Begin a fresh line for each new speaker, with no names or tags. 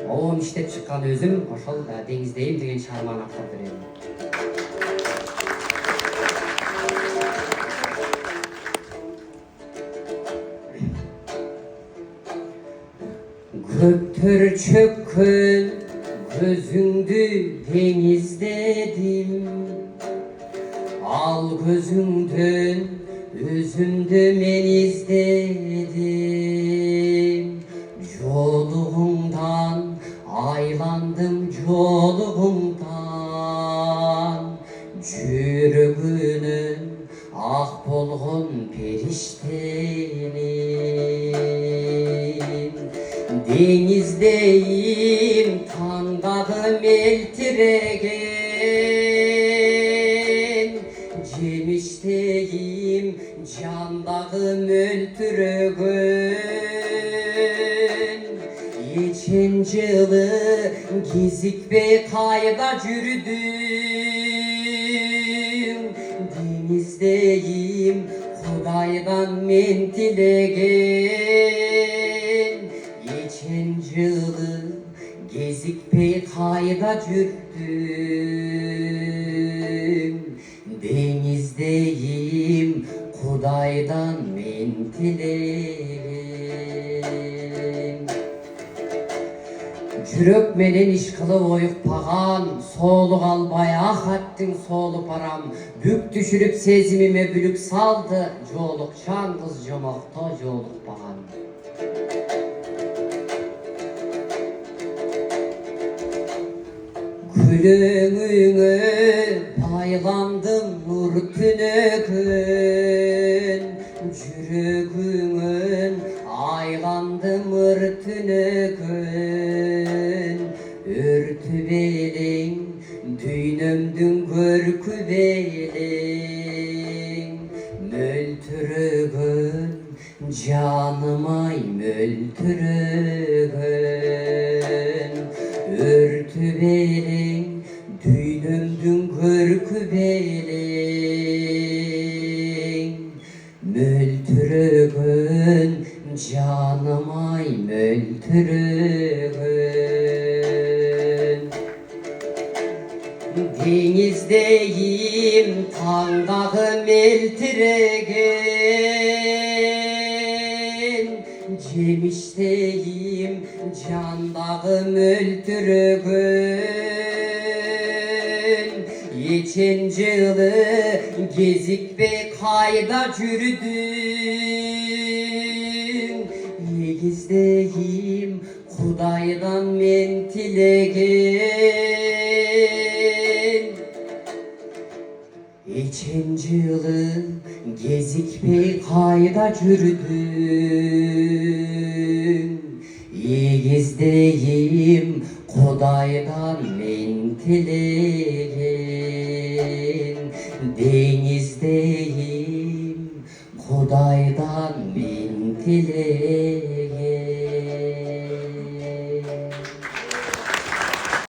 Oğun işlep çıkan özüm oşol Dengizdeyim деген çağırmağını aktap verelim. Köptür çökkün gözündü denizledim. Al gözünden özümdü men izledim. Yoluğundan aylandım yoluğundan. Jürgünün ah bolğun periştenim. Denizdeyim tandağım eltiregen. Cemişteyim candağım öltüregen. Geçen yılı gezikbey kayda jürdüm. Denizdeyim Kudaydan men tilegen. Geçen yılı gezikbey kayda jürdüm. Denizdeyim Kudaydan men tilegen. Jürek menen işkılı oyukpagan, soğuluk albay ah attın soğulu param. Bük düşürüp sezimime bülük saldı, jolukçan kız jomokta jolukpagan. Gülüngüne paylandım nur tünegün. Jürgüngün aylandım ır tünegün. Örtü belin düynümdün görkü belin. Möltürügün canım ay möltürügün. Örtü belin düynümdün görkü belin. Möltürügün canım ay möltürügün. Denizdeyim tandağım eltiregen. Cemişteyim candağım öltüregen. Geçen yılı gezikbey kayda jürdüm. Yegizdeyim Kudaydan men tilegen. Geçen yılı gezikbey kayda jürdüm. Yegizdeyim Kudaydan men tilegen. Denizdeyim Kudaydan men tilegen.